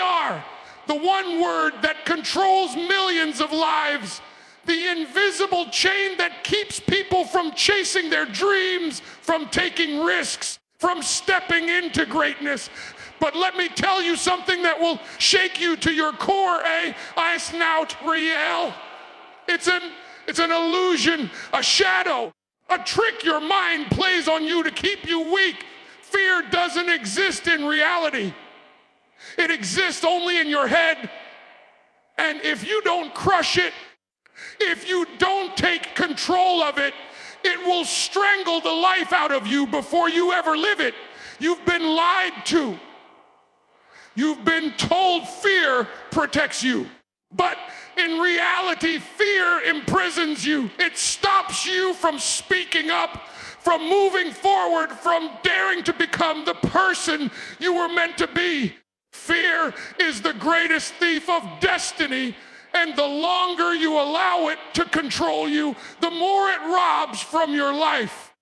are the one word that controls millions of lives, the invisible chain that keeps people from chasing their dreams, from taking risks, from stepping into greatness. But let me tell you something that will shake you to your core, it's not real. It's an illusion, a shadow, a trick your mind plays on you to keep you weak. Fear doesn't exist in reality. It exists only in your head. And if you don't crush it, if you don't take control of it, it will strangle the life out of you before you ever live it. You've been lied to. You've been told fear protects you. But in reality, fear imprisons you. It stops you from speaking up, from moving forward, from daring to become the person you were meant to be. Fear is the greatest thief of destiny, and the longer you allow it to control you, the more it robs from your life.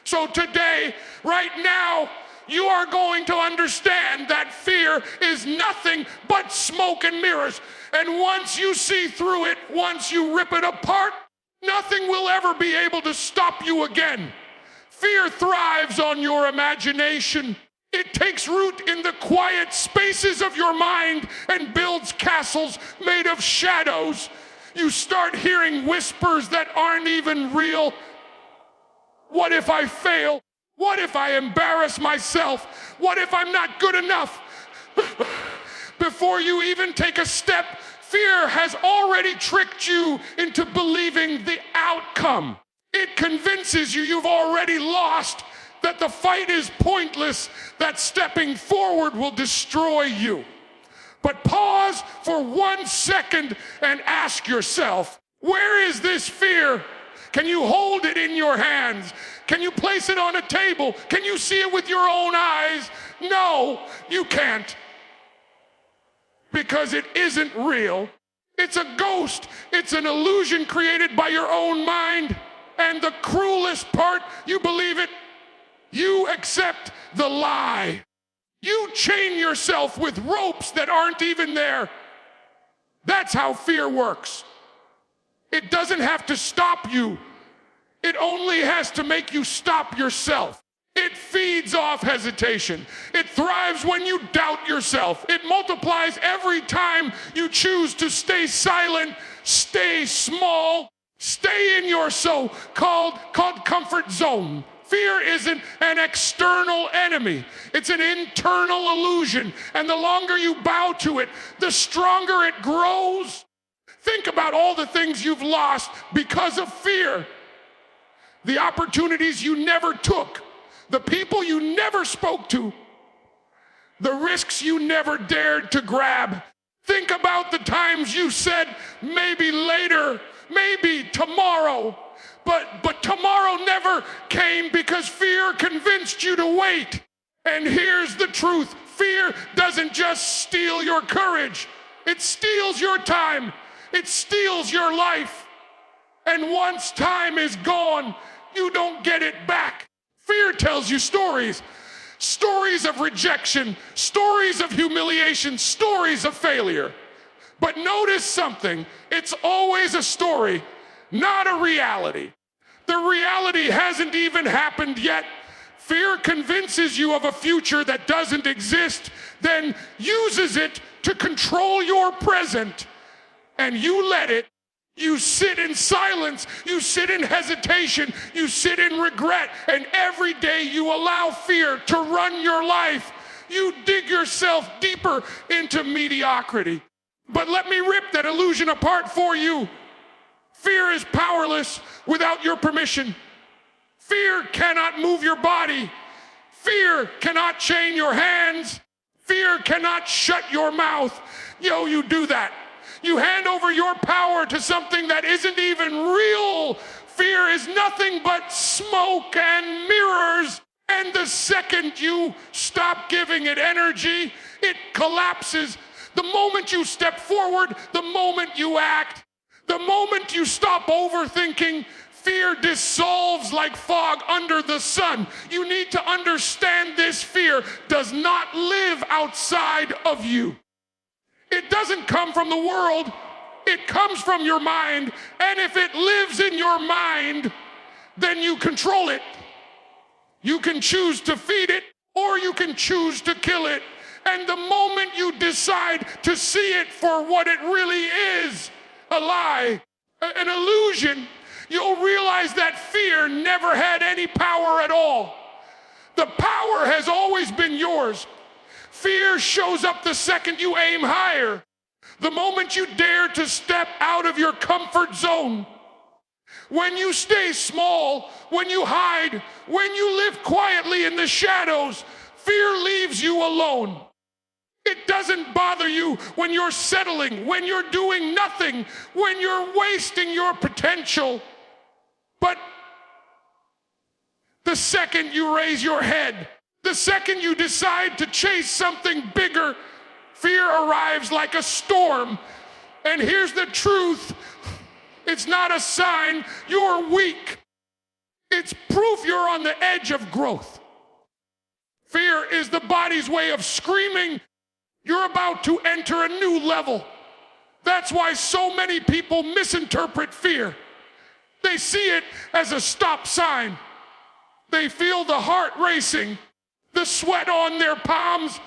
So today, right now, you are going to understand that fear is nothing but smoke and mirrors. And once you see through it, once you rip it apart, nothing will ever be able to stop you again. Fear thrives on your imagination. It takes root in the quiet spaces of your mind and builds castles made of shadows. You start hearing whispers that aren't even real. What if I fail? What if I embarrass myself? What if I'm not good enough? Before you even take a step, fear has already tricked you into believing the outcome. It convinces you you've already lost, that the fight is pointless, that stepping forward will destroy you. But pause for 1 second and ask yourself, where is this fear? Can you hold it in your hands? Can you place it on a table? Can you see it with your own eyes? No, you can't. Because it isn't real. It's a ghost. It's an illusion created by your own mind. And the cruelest part, you believe it. You accept the lie. You chain yourself with ropes that aren't even there. That's how fear works. It doesn't have to stop you. It only has to make you stop yourself. It feeds off hesitation. It thrives when you doubt yourself. It multiplies every time you choose to stay silent, stay small, stay in your so-called comfort zone. Fear isn't an external enemy. It's an internal illusion. And the longer you bow to it, the stronger it grows. Think about all the things you've lost because of fear. The opportunities you never took, the people you never spoke to, the risks you never dared to grab. Think about the times you said, maybe later, maybe tomorrow, but tomorrow never came because fear convinced you to wait. And here's the truth. Fear doesn't just steal your courage. It steals your time. It steals your life. And once time is gone, you don't get it back. Fear tells you stories. Stories of rejection, stories of humiliation, stories of failure. But notice something. It's always a story, not a reality. The reality hasn't even happened yet. Fear convinces you of a future that doesn't exist, then uses it to control your present. And you let it. You sit in silence, you sit in hesitation, you sit in regret, and every day you allow fear to run your life. You dig yourself deeper into mediocrity. But let me rip that illusion apart for you. Fear is powerless without your permission. Fear cannot move your body. Fear cannot chain your hands. Fear cannot shut your mouth. You do that. You hand over your power to something that isn't even real. Fear is nothing but smoke and mirrors. And the second you stop giving it energy, it collapses. The moment you step forward, the moment you act, the moment you stop overthinking, fear dissolves like fog under the sun. You need to understand this fear does not live outside of you. It doesn't come from the world. It comes from your mind. And if it lives in your mind, then you control it. You can choose to feed it, or you can choose to kill it. And the moment you decide to see it for what it really is, a lie, an illusion, you'll realize that fear never had any power at all. The power has always been yours. Fear shows up the second you aim higher. The moment you dare to step out of your comfort zone. When you stay small, when you hide, when you live quietly in the shadows, fear leaves you alone. It doesn't bother you when you're settling, when you're doing nothing, when you're wasting your potential. But the second you raise your head, the second you decide to chase something bigger, fear arrives like a storm. And here's the truth. It's not a sign you're weak. It's proof you're on the edge of growth. Fear is the body's way of screaming, you're about to enter a new level. That's why so many people misinterpret fear. They see it as a stop sign. They feel the heart racing, the sweat on their palms,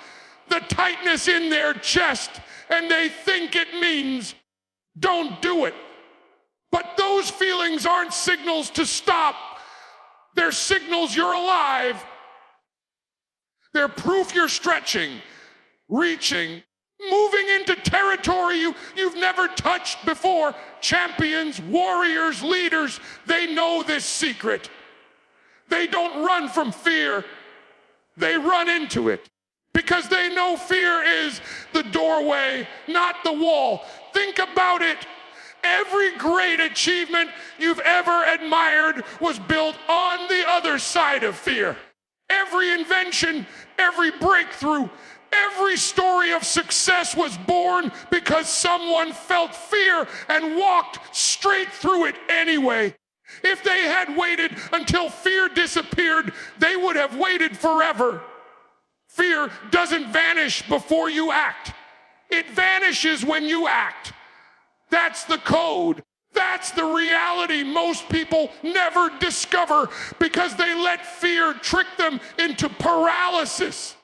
the tightness in their chest, and they think it means don't do it. But those feelings aren't signals to stop. They're signals you're alive. They're proof you're stretching, reaching, moving into territory you've never touched before. Champions, warriors, leaders, they know this secret. They don't run from fear. They run into it because they know fear is the doorway, not the wall. Think about it. Every great achievement you've ever admired was built on the other side of fear. Every invention, every breakthrough, every story of success was born because someone felt fear and walked straight through it anyway. If they had waited until fear disappeared, they would have waited forever. Fear doesn't vanish before you act. It vanishes when you act. That's the code. That's the reality most people never discover because they let fear trick them into paralysis.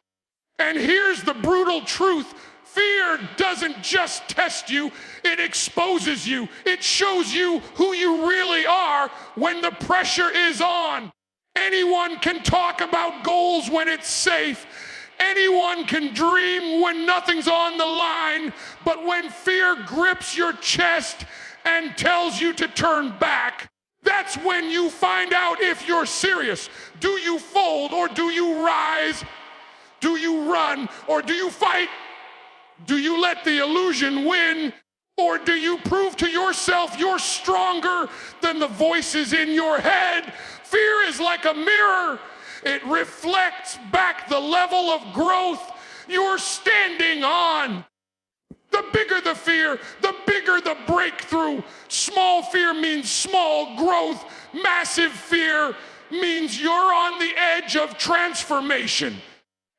And here's the brutal truth. Fear doesn't just test you, it exposes you. It shows you who you really are when the pressure is on. Anyone can talk about goals when it's safe. Anyone can dream when nothing's on the line. But when fear grips your chest and tells you to turn back, that's when you find out if you're serious. Do you fold or do you rise? Do you run or do you fight? Do you let the illusion win, or do you prove to yourself you're stronger than the voices in your head? Fear is like a mirror. It reflects back the level of growth you're standing on. The bigger the fear, the bigger the breakthrough. Small fear means small growth. Massive fear means you're on the edge of transformation.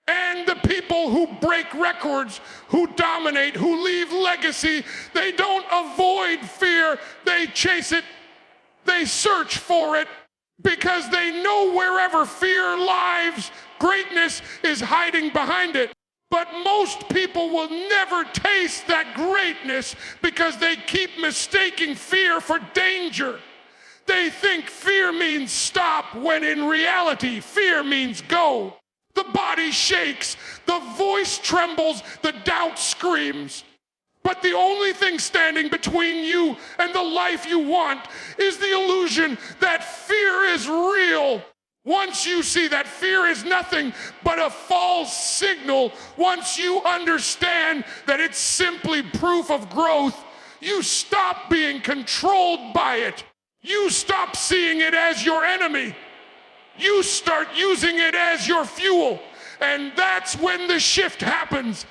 And the people who break records, who dominate, who leave legacy, they don't avoid fear, they chase it, they search for it, because they know wherever fear lies, greatness is hiding behind it. But most people will never taste that greatness because they keep mistaking fear for danger. They think fear means stop, when in reality, fear means go. The body shakes, the voice trembles, the doubt screams. But the only thing standing between you and the life you want is the illusion that fear is real. Once you see that fear is nothing but a false signal, once you understand that it's simply proof of growth, you stop being controlled by it. You stop seeing it as your enemy. You start using it as your fuel. And that's when the shift happens.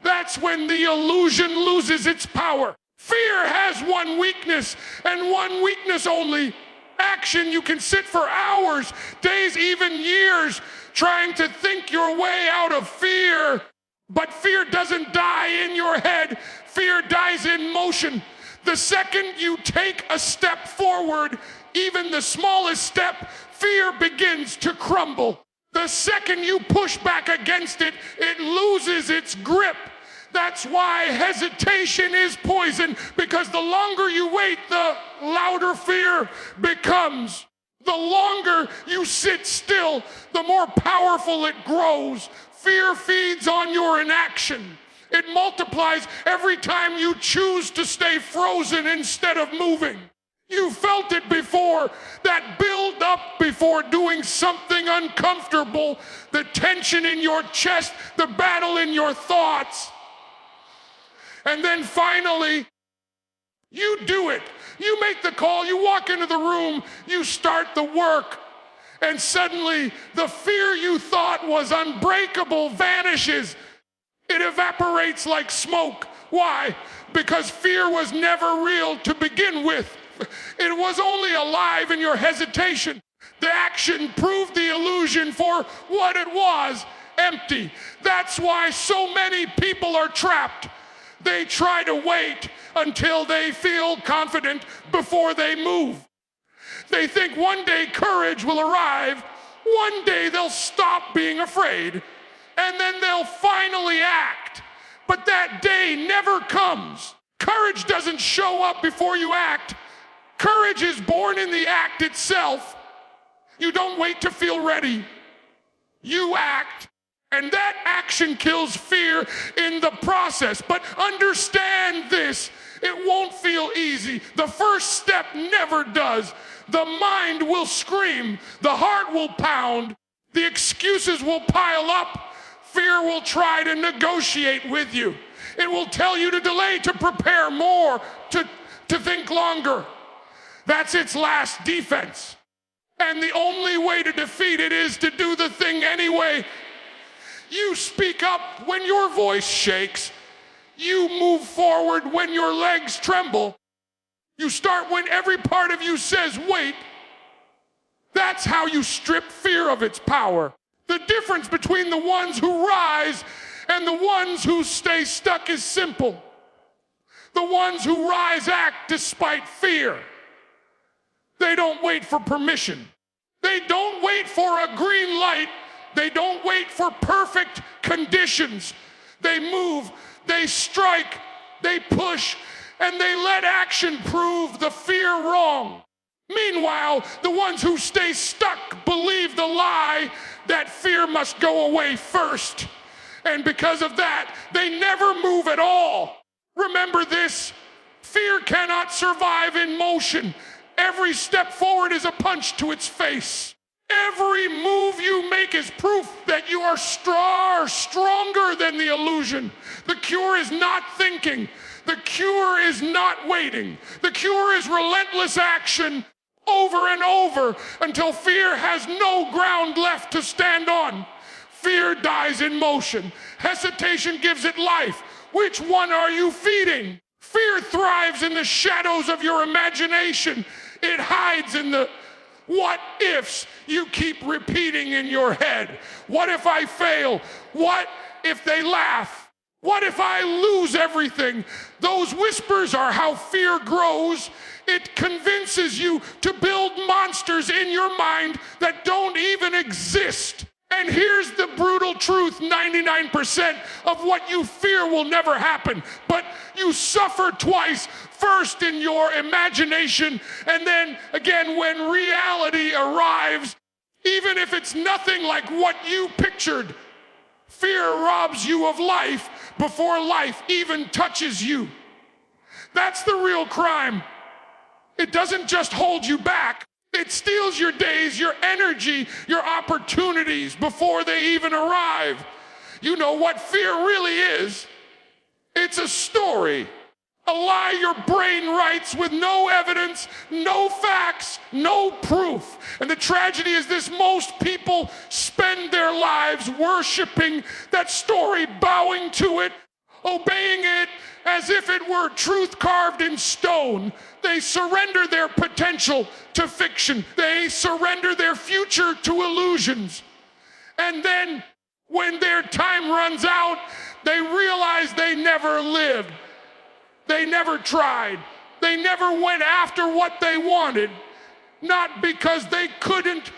That's when the illusion loses its power. Fear has one weakness, and one weakness only: action. You can sit for hours, days, even years, trying to think your way out of fear. But fear doesn't die in your head. Fear dies in motion. The second you take a step forward, even the smallest step, fear begins to crumble. The second you push back against it, it loses its grip. That's why hesitation is poison, because the longer you wait, the louder fear becomes. The longer you sit still, the more powerful it grows. Fear feeds on your inaction. It multiplies every time you choose to stay frozen instead of moving. You felt it before, that build up before doing something uncomfortable, the tension in your chest, the battle in your thoughts. And then finally, you do it. You make the call, you walk into the room, you start the work, and suddenly the fear you thought was unbreakable vanishes. It evaporates like smoke. Why? Because fear was never real to begin with. It was only alive in your hesitation. The action proved the illusion for what it was, empty. That's why so many people are trapped. They try to wait until they feel confident before they move. They think one day courage will arrive, one day they'll stop being afraid, and then they'll finally act. But that day never comes. Courage doesn't show up before you act. Courage is born in the act itself. You don't wait to feel ready. You act. And that action kills fear in the process. But understand this, it won't feel easy. The first step never does. The mind will scream, the heart will pound, the excuses will pile up, fear will try to negotiate with you. It will tell you to delay, to prepare more, to think longer. That's its last defense. And the only way to defeat it is to do the thing anyway. You speak up when your voice shakes. You move forward when your legs tremble. You start when every part of you says, wait. That's how you strip fear of its power. The difference between the ones who rise and the ones who stay stuck is simple. The ones who rise act despite fear. They don't wait for permission. They don't wait for a green light. They don't wait for perfect conditions. They move, they strike, they push, and they let action prove the fear wrong. Meanwhile, the ones who stay stuck believe the lie that fear must go away first. And because of that, they never move at all. Remember this, fear cannot survive in motion. Every step forward is a punch to its face. Every move you make is proof that you are stronger than the illusion. The cure is not thinking. The cure is not waiting. The cure is relentless action over and over until fear has no ground left to stand on. Fear dies in motion. Hesitation gives it life. Which one are you feeding? Fear thrives in the shadows of your imagination. It hides in the what ifs you keep repeating in your head. What if I fail? What if they laugh? What if I lose everything? Those whispers are how fear grows. It convinces you to build monsters in your mind that don't even exist. And here's the brutal truth, 99% of what you fear will never happen. But you suffer twice, first in your imagination, and then again when reality arrives, even if it's nothing like what you pictured. Fear robs you of life before life even touches you. That's the real crime. It doesn't just hold you back. It steals your days, your energy, your opportunities before they even arrive. You know what fear really is? It's a story. A lie your brain writes with no evidence, no facts, no proof. And the tragedy is this: most people spend their lives worshiping that story, bowing to it, obeying it as if it were truth carved in stone. They surrender their potential to fiction. They surrender their future to illusions. And then when their time runs out, They realized they never lived. They never tried. They never went after what they wanted. Not because they couldn't,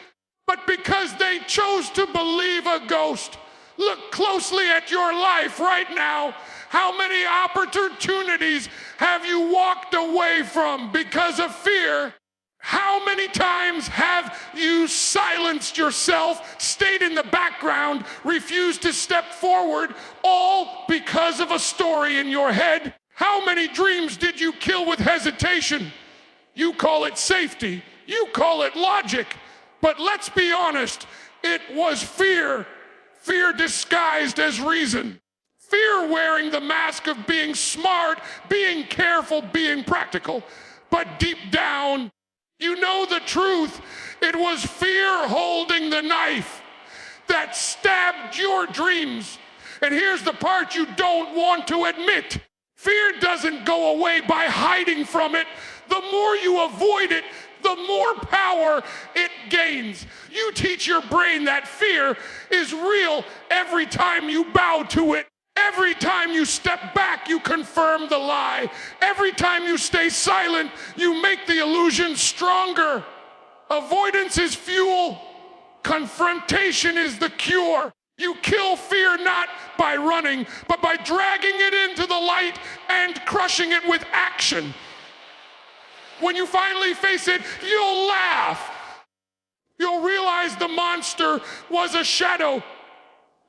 but because they chose to believe a ghost. Look closely at your life right now. How many opportunities have you walked away from because of fear? How many times have you silenced yourself, stayed in the background, refused to step forward, all because of a story in your head? How many dreams did you kill with hesitation? You call it safety, you call it logic, but let's be honest, it was fear. Fear disguised as reason. Fear wearing the mask of being smart, being careful, being practical. But deep down, you know the truth. It was fear holding the knife that stabbed your dreams. And here's the part you don't want to admit. Fear doesn't go away by hiding from it. The more you avoid it, the more power it gains. You teach your brain that fear is real every time you bow to it. Every time you step back, you confirm the lie. Every time you stay silent, you make the illusion stronger. Avoidance is fuel. Confrontation is the cure. You kill fear not by running, but by dragging it into the light and crushing it with action. When you finally face it, you'll laugh. You'll realize the monster was a shadow.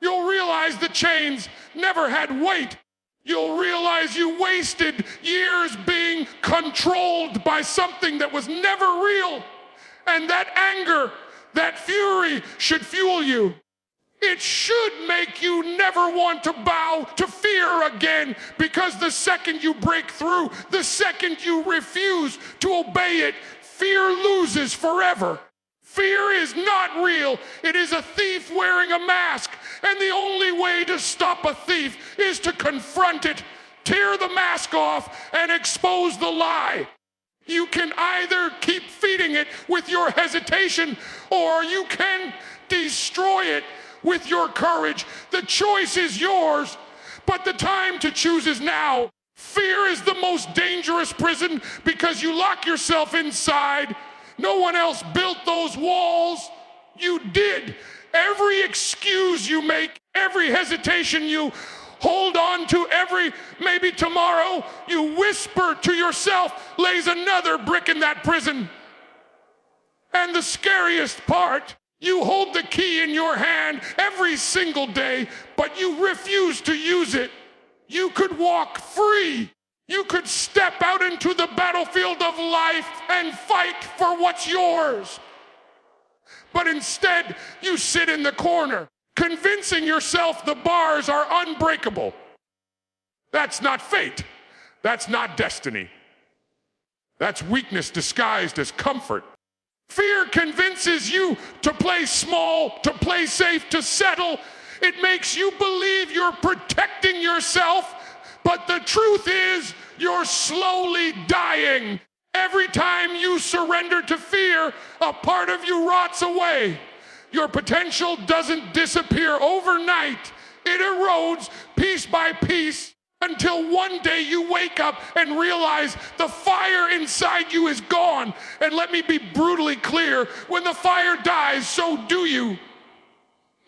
You'll realize the chains never had weight. You'll realize you wasted years being controlled by something that was never real. And that anger, that fury should fuel you. It should make you never want to bow to fear again, because the second you break through, the second you refuse to obey it, fear loses forever. Fear is not real. It is a thief wearing a mask. And the only way to stop a thief is to confront it, tear the mask off, and expose the lie. You can either keep feeding it with your hesitation, or you can destroy it with your courage. The choice is yours, but the time to choose is now. Fear is the most dangerous prison because you lock yourself inside. No one else built those walls. You did. Every excuse you make, every hesitation you hold on to, every maybe tomorrow you whisper to yourself lays another brick in that prison. And the scariest part, you hold the key in your hand every single day, but you refuse to use it. You could walk free. You could step out into the battlefield of life and fight for what's yours. But instead, you sit in the corner, convincing yourself the bars are unbreakable. That's not fate. That's not destiny. That's weakness disguised as comfort. Fear convinces you to play small, to play safe, to settle. It makes you believe you're protecting yourself, but the truth is you're slowly dying. Every time you surrender to fear, a part of you rots away. Your potential doesn't disappear overnight. It erodes piece by piece until one day you wake up and realize the fire inside you is gone. And let me be brutally clear, when the fire dies, so do you.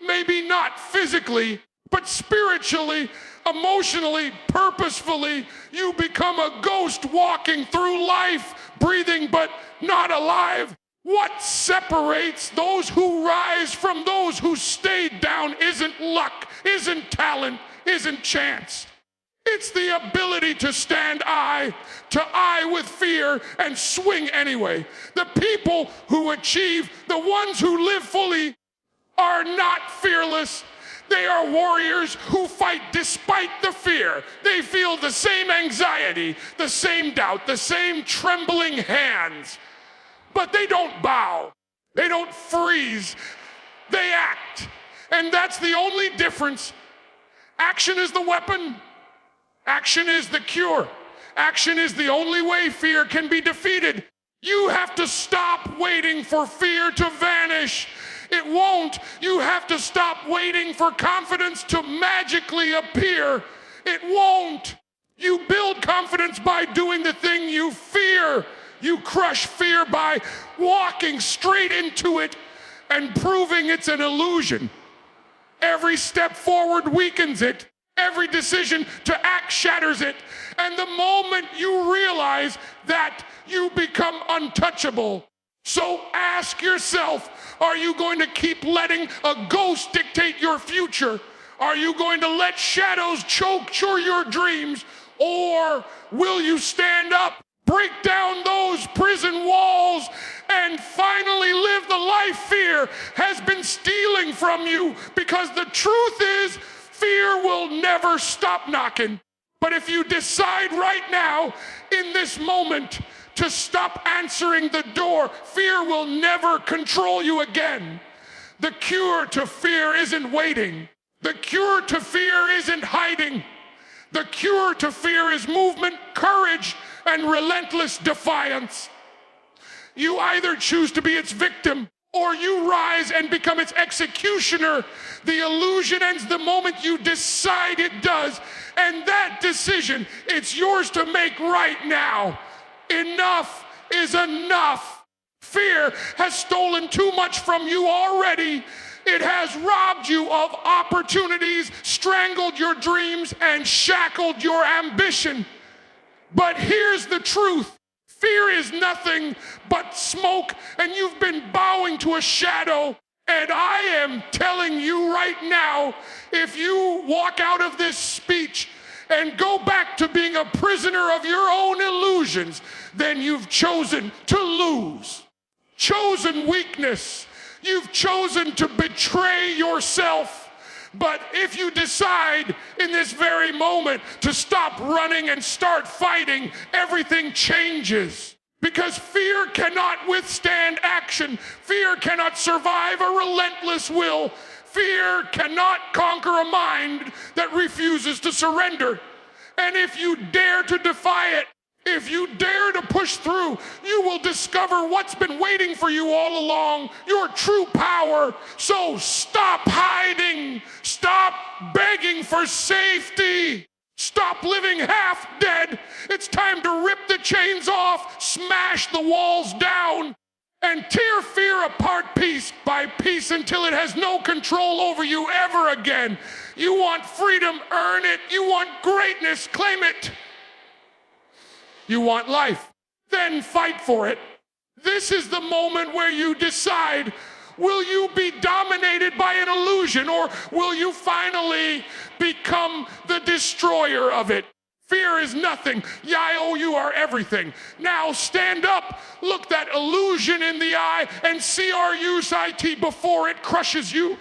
Maybe not physically, but spiritually, emotionally, purposefully, you become a ghost walking through life, breathing but not alive. What separates those who rise from those who stayed down isn't luck, isn't talent, isn't chance. It's the ability to stand eye to eye with fear and swing anyway. The people who achieve, the ones who live fully, are not fearless. They are warriors who fight despite the fear. They feel the same anxiety, the same doubt, the same trembling hands. But they don't bow. They don't freeze. They act. And that's the only difference. Action is the weapon. Action is the cure. Action is the only way fear can be defeated. You have to stop waiting for fear to vanish. It won't. You have to stop waiting for confidence to magically appear. It won't. You build confidence by doing the thing you fear. You crush fear by walking straight into it and proving it's an illusion. Every step forward weakens it. Every decision to act shatters it. And the moment you realize that, you become untouchable. So ask yourself, are you going to keep letting a ghost dictate your future? Are you going to let shadows choke your dreams? Or will you stand up, break down those prison walls, and finally live the life fear has been stealing from you? Because the truth is, fear will never stop knocking. But if you decide right now, in this moment, to stop answering the door, fear will never control you again. The cure to fear isn't waiting. The cure to fear isn't hiding. The cure to fear is movement, courage, and relentless defiance. You either choose to be its victim or you rise and become its executioner. The illusion ends the moment you decide it does. And that decision, it's yours to make right now. Enough is enough. Fear has stolen too much from you already. It has robbed you of opportunities, strangled your dreams, and shackled your ambition. But here's the truth. Fear is nothing but smoke, and you've been bowing to a shadow. And I am telling you right now, if you walk out of this speech and go back to being a prisoner of your own illusions, then you've chosen to lose, chosen weakness. You've chosen to betray yourself. But if you decide in this very moment to stop running and start fighting, everything changes. Because fear cannot withstand action. Fear cannot survive a relentless will. Fear cannot conquer a mind that refuses to surrender. And if you dare to defy it, if you dare to push through, you will discover what's been waiting for you all along, your true power. So stop hiding. Stop begging for safety. Stop living half dead. It's time to rip the chains off, smash the walls down, and tear fear apart piece by piece until it has no control over you ever again. You want freedom, earn it. You want greatness, claim it. You want life, then fight for it. This is the moment where you decide, will you be dominated by an illusion, or will you finally become the destroyer of it? Fear is nothing. Yayo, you are everything. Now stand up, look that illusion in the eye, and CRUCIT before it crushes you.